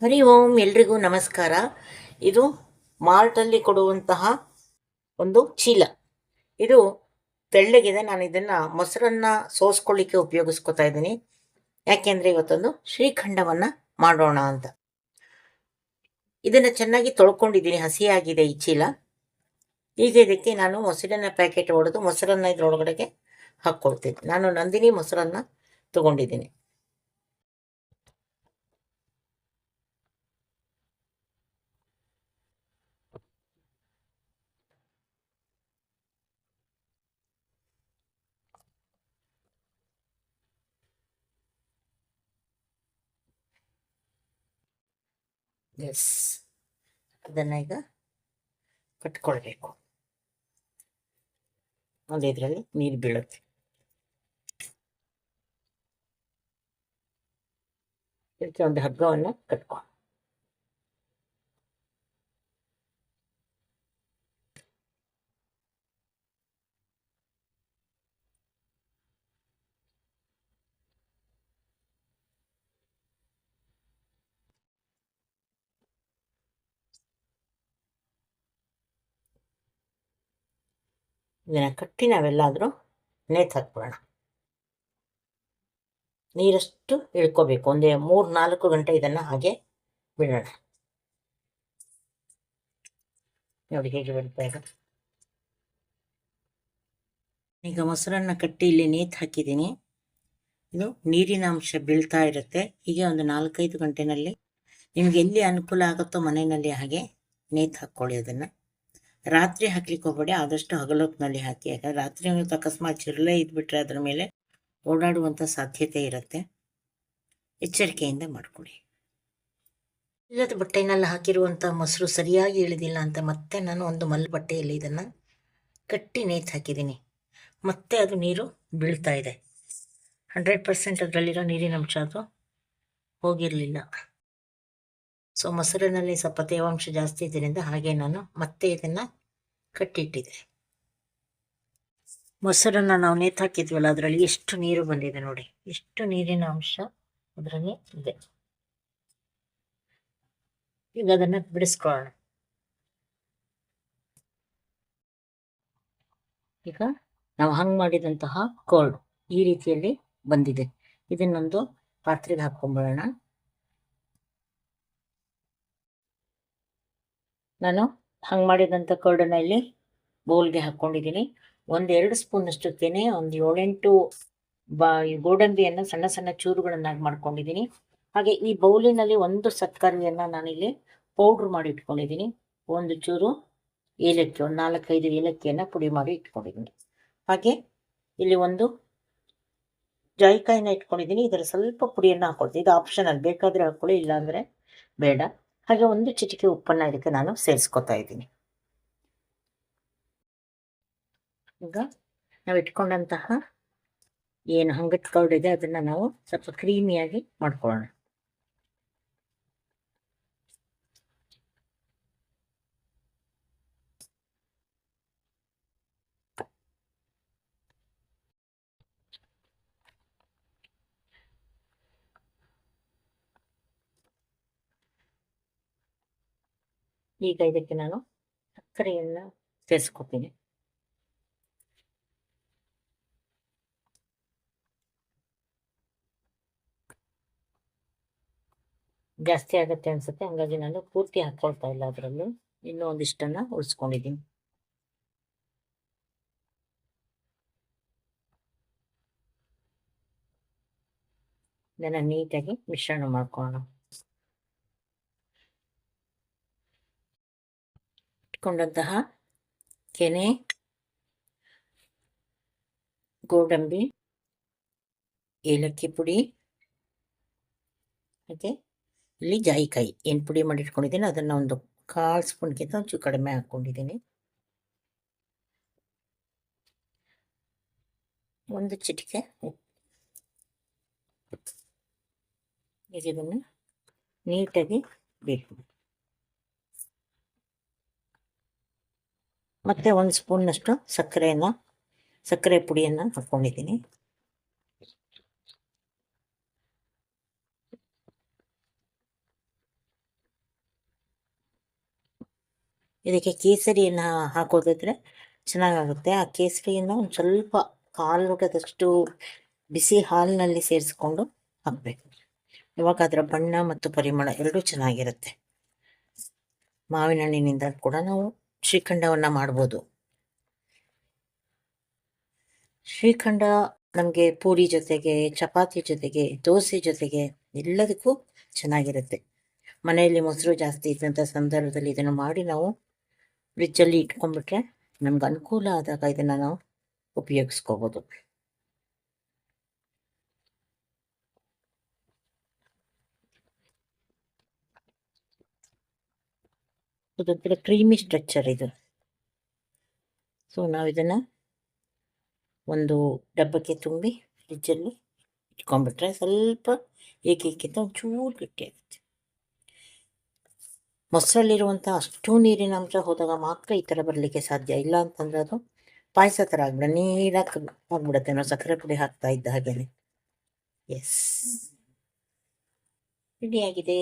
ಹರಿ ಓಂ, ಎಲ್ರಿಗೂ ನಮಸ್ಕಾರ. ಇದು ಮಾಲ್ಟಲ್ಲಿ ಕೊಡುವಂತಹ ಒಂದು ಚೀಲ. ಇದು ತೆಳ್ಳಗಿದೆ. ನಾನು ಇದನ್ನು ಮೊಸರನ್ನ ಸೋಸ್ಕೊಳ್ಳಿಕ್ಕೆ ಉಪಯೋಗಿಸ್ಕೊತಾ ಇದ್ದೀನಿ. ಯಾಕೆಂದರೆ ಇವತ್ತೊಂದು ಶ್ರೀಖಂಡವನ್ನು ಮಾಡೋಣ ಅಂತ. ಇದನ್ನು ಚೆನ್ನಾಗಿ ತೊಳ್ಕೊಂಡಿದ್ದೀನಿ, ಹಸಿಯಾಗಿದೆ ಈ ಚೀಲ. ಈಗ ಇದಕ್ಕೆ ನಾನು ಮೊಸರಿನ ಪ್ಯಾಕೆಟ್ ಹೊಡೆದು ಮೊಸರನ್ನ ಇದರೊಳಗಡೆಗೆ ಹಾಕ್ಕೊಳ್ತೀನಿ. ನಾನು ನಂದಿನಿ ಮೊಸರನ್ನ ತೊಗೊಂಡಿದ್ದೀನಿ. ಎಸ್, ಅದನ್ನು ಈಗ ಕಟ್ಕೊಳ್ಬೇಕು. ಒಂದು ಇದರಲ್ಲಿ ನೀರು ಬೀಳುತ್ತೆ. ಇದಕ್ಕೆ ಒಂದು ಹಗ್ಗವನ್ನು ಕಟ್ಕೊ. ಇದನ್ನು ಕಟ್ಟಿ ನಾವೆಲ್ಲಾದರೂ ನೇತು ಹಾಕ್ಬಿಡೋಣ. ನೀರಷ್ಟು ಇಳ್ಕೋಬೇಕು. ಒಂದೇ 3-4 ಗಂಟೆ ಇದನ್ನು ಹಾಗೆ ಬಿಡೋಣ. ನೋಡಿ ಹೇಗೆ ಬರುತ್ತೆ ಈಗ. ಈಗ ಮೊಸರನ್ನ ಕಟ್ಟಿ ಇಲ್ಲಿ ನೇತು ಹಾಕಿದ್ದೀನಿ. ಇದು ನೀರಿನ ಅಂಶ ಬೀಳ್ತಾ ಇರುತ್ತೆ. ಹೀಗೆ ಒಂದು 4-5 ಗಂಟೆನಲ್ಲಿ ನಿಮಗೆ ಎಲ್ಲಿ ಅನುಕೂಲ ಆಗುತ್ತೋ ಮನೆಯಲ್ಲಿ ಹಾಗೆ ನೇತು ಹಾಕ್ಕೊಳ್ಳಿ. ಅದನ್ನು ರಾತ್ರಿ ಹಾಕ್ಲಿಕ್ಕೆ ಹೋಗ್ಬೇಡಿ, ಆದಷ್ಟು ಹಗಲೊತ್ತಿನಲ್ಲಿ ಹಾಕಿ. ಯಾಕಂದರೆ ರಾತ್ರಿ ಹೊತ್ತು ಅಕಸ್ಮಾತ್ ಚಿರಲೆ ಇದ್ಬಿಟ್ರೆ ಅದರ ಮೇಲೆ ಓಡಾಡುವಂಥ ಸಾಧ್ಯತೆ ಇರುತ್ತೆ. ಎಚ್ಚರಿಕೆಯಿಂದ ಮಾಡ್ಕೊಳ್ಳಿ. ಇಲ್ಲದ ಬಟ್ಟೆನಲ್ಲಿ ಹಾಕಿರುವಂಥ ಮೊಸರು ಸರಿಯಾಗಿ ಇಳಿದಿಲ್ಲ ಅಂತ ಮತ್ತೆ ನಾನು ಒಂದು ಮಲ್ಲು ಬಟ್ಟೆಯಲ್ಲಿ ಇದನ್ನು ಕಟ್ಟಿ ನೇತು ಹಾಕಿದ್ದೀನಿ. ಮತ್ತೆ ಅದು ನೀರು ಬೀಳ್ತಾ ಇದೆ. 100% ಅದರಲ್ಲಿರೋ ನೀರಿನ ಅಂಶ ಅದು ಹೋಗಿರಲಿಲ್ಲ. ಸೊ ಮೊಸರಿನಲ್ಲಿ ಸ್ವಲ್ಪ ತೇವಾಂಶ ಜಾಸ್ತಿ ಇದರಿಂದ ಹಾಗೆ ನಾನು ಮತ್ತೆ ಇದನ್ನು ಕಟ್ಟಿಟ್ಟಿದ್ದೆ. ಮೊಸರನ್ನು ನಾವು ನೇತು ಹಾಕಿದ್ವಲ್ಲ, ಅದರಲ್ಲಿ ಎಷ್ಟು ನೀರು ಬಂದಿದೆ ನೋಡಿ. ಎಷ್ಟು ನೀರಿನ ಅಂಶ ಅದರಲ್ಲಿ ಇದೆ. ಈಗ ಅದನ್ನು ಬಿಡಿಸ್ಕೊಳ್ಳೋಣ. ಈಗ ನಾವು ಹಂಗೆ ಮಾಡಿದಂತಹ ಕೋಲ್ಡ್ ಈ ರೀತಿಯಲ್ಲಿ ಬಂದಿದೆ. ಇದನ್ನೊಂದು ಪಾತ್ರೆಗೆ ಹಾಕ್ಕೊಂಬಿಡೋಣ. ನಾನು ಹಂಗೆ ಮಾಡಿದಂಥ ಕರ್ಡನ್ನ ಇಲ್ಲಿ ಬೌಲ್ಗೆ ಹಾಕ್ಕೊಂಡಿದ್ದೀನಿ. 1-2 ಸ್ಪೂನಷ್ಟು ತೆನೆ, ಒಂದು 7-8 ಗೋಡಂಬಿಯನ್ನು ಸಣ್ಣ ಸಣ್ಣ ಚೂರುಗಳನ್ನಾಗಿ ಮಾಡ್ಕೊಂಡಿದ್ದೀನಿ. ಹಾಗೆ ಈ ಬೌಲಿನಲ್ಲಿ ಒಂದು ಸಕ್ಕರೆಯನ್ನು ನಾನಿಲ್ಲಿ ಪೌಡ್ರ್ ಮಾಡಿ ಇಟ್ಕೊಂಡಿದ್ದೀನಿ. ಒಂದು ಚೂರು ಏಲಕ್ಕಿ, ಒಂದು 4-5 ಏಲಕ್ಕಿಯನ್ನು ಪುಡಿ ಮಾಡಿ ಇಟ್ಕೊಂಡಿದ್ದೀನಿ. ಹಾಗೆ ಇಲ್ಲಿ ಒಂದು ಜಾಯಿಕಾಯಿನ ಇಟ್ಕೊಂಡಿದ್ದೀನಿ. ಇದರ ಸ್ವಲ್ಪ ಪುಡಿಯನ್ನು ಹಾಕ್ಕೊಳ್ತೀನಿ. ಇದು ಆಪ್ಷನಲ್, ಬೇಕಾದರೆ ಹಾಕ್ಕೊಳ್ಳಿ, ಇಲ್ಲಾಂದರೆ ಬೇಡ. ಹಾಗೆ ಒಂದು ಚಿಟಿಕೆ ಉಪ್ಪನ್ನು ಇದಕ್ಕೆ ನಾನು ಸೇರಿಸ್ಕೊತಾ ಇದ್ದೀನಿ. ಈಗ ನಾವು ಇಟ್ಕೊಂಡಂತಹ ಏನು ಹಂಗಟ್ ಕರ್ಡ್ ಇದೆ ಅದನ್ನು ನಾವು ಸ್ವಲ್ಪ ಕ್ರೀಮಿಯಾಗಿ ಮಾಡ್ಕೊಳ್ಳೋಣ. ಈಗ ಇದಕ್ಕೆ ನಾನು ಸಕ್ಕರೆಯನ್ನು ಸೇರಿಸ್ಕೊತೀನಿ. ಜಾಸ್ತಿ ಆಗುತ್ತೆ ಅನ್ಸುತ್ತೆ, ಹಾಗಾಗಿ ನಾನು ಪೂರ್ತಿ ಹಾಕ್ಕೊಳ್ತಾ ಇಲ್ಲ. ಅದರಲ್ಲಿ ಇನ್ನೂ ಒಂದಿಷ್ಟನ್ನು ಉಳಿಸ್ಕೊಂಡಿದ್ದೀನಿ. ಇದನ್ನು ನೀಟಾಗಿ ಮಿಶ್ರಣ ಮಾಡ್ಕೊಳ್ಳೋಣ. ಇಟ್ಕೊಂಡಂತಹ ಕೆನೆ, ಗೋಡಂಬಿ, ಏಲಕ್ಕಿ ಪುಡಿ, ಹಾಗೆ ಇಲ್ಲಿ ಜಾಯಿಕಾಯಿ ಏನು ಪುಡಿ ಮಾಡಿ ಇಟ್ಕೊಂಡಿದ್ದೀನಿ ಅದನ್ನು ಒಂದು 1/4 ಸ್ಪೂನ್ಗಿಂತ ಒಂಚೂರು ಕಡಿಮೆ ಹಾಕ್ಕೊಂಡಿದ್ದೀನಿ. ಒಂದು ಚಿಟಿಕೆ ಉಪ್ಪು. ಇದನ್ನು ನೀಟಾಗಿ ಬೇಕು. ಮತ್ತು 1 ಸ್ಪೂನ್ನಷ್ಟು ಸಕ್ಕರೆ ಪುಡಿಯನ್ನು ಹಾಕ್ಕೊಂಡಿದ್ದೀನಿ. ಇದಕ್ಕೆ ಕೇಸರಿಯನ್ನು ಹಾಕೋದಿದ್ರೆ ಚೆನ್ನಾಗಾಗುತ್ತೆ. ಆ ಕೇಸರಿಯನ್ನು ಒಂದು ಸ್ವಲ್ಪ ಕಾಲುಗದಷ್ಟು ಬಿಸಿ ಹಾಲಿನಲ್ಲಿ ಸೇರಿಸ್ಕೊಂಡು ಹಾಕಬೇಕು. ಇವಾಗ ಅದರ ಬಣ್ಣ ಮತ್ತು ಪರಿಮಳ ಎರಡೂ ಚೆನ್ನಾಗಿರುತ್ತೆ. ಮಾವಿನ ಹಣ್ಣಿನಿಂದ ಕೂಡ ನಾವು ಶ್ರೀಖಂಡವನ್ನು ಮಾಡ್ಬೋದು. ಶ್ರೀಖಂಡ ನಮಗೆ ಪೂರಿ ಜೊತೆಗೆ, ಚಪಾತಿ ಜೊತೆಗೆ, ದೋಸೆ ಜೊತೆಗೆ ಎಲ್ಲದಕ್ಕೂ ಚೆನ್ನಾಗಿರುತ್ತೆ. ಮನೆಯಲ್ಲಿ ಮೊಸರು ಜಾಸ್ತಿ ಇದ್ದಂಥ ಸಂದರ್ಭದಲ್ಲಿ ಇದನ್ನು ಮಾಡಿ ನಾವು ಫ್ರಿಜ್ಜಲ್ಲಿ ಇಟ್ಕೊಂಡ್ಬಿಟ್ರೆ ನಮ್ಗೆ ಅನುಕೂಲ ಆದಾಗ ಇದನ್ನು ನಾವು ಉಪಯೋಗಿಸ್ಕೋಬೋದು. ಇದೊಂಥರ ಕ್ರೀಮಿ ಸ್ಟ್ರಕ್ಚರ್ ಇದು. ಸೊ ನಾವು ಇದನ್ನು ಒಂದು ಡಬ್ಬಕ್ಕೆ ತುಂಬಿ ಫ್ರಿಜ್ಜಲ್ಲಿ ಇಟ್ಕೊಂಡ್ಬಿಟ್ರೆ ಸ್ವಲ್ಪ ಏಕೈಕಿಂತ ಒಂಚೂರು ಗಟ್ಟಿಯಾಗುತ್ತೆ. ಮೊಸರಲ್ಲಿರುವಂಥ ಅಷ್ಟು ನೀರಿನ ಅಂಶ ಹೋದಾಗ ಮಾತ್ರ ಈ ಥರ ಬರಲಿಕ್ಕೆ ಸಾಧ್ಯ. ಇಲ್ಲ ಅಂತಂದ್ರೆ ಅದು ಪಾಯಸ ಥರ ಆಗ್ಬಿಡ ನೀರಾಗಿ ಆಗ್ಬಿಡುತ್ತೆ ನಾವು ಸಕ್ಕರೆ ಪುಡಿ ಹಾಕ್ತಾ ಇದ್ದ ಹಾಗೇನೆ. ಎಸ್, ರೆಡಿಯಾಗಿದೆ.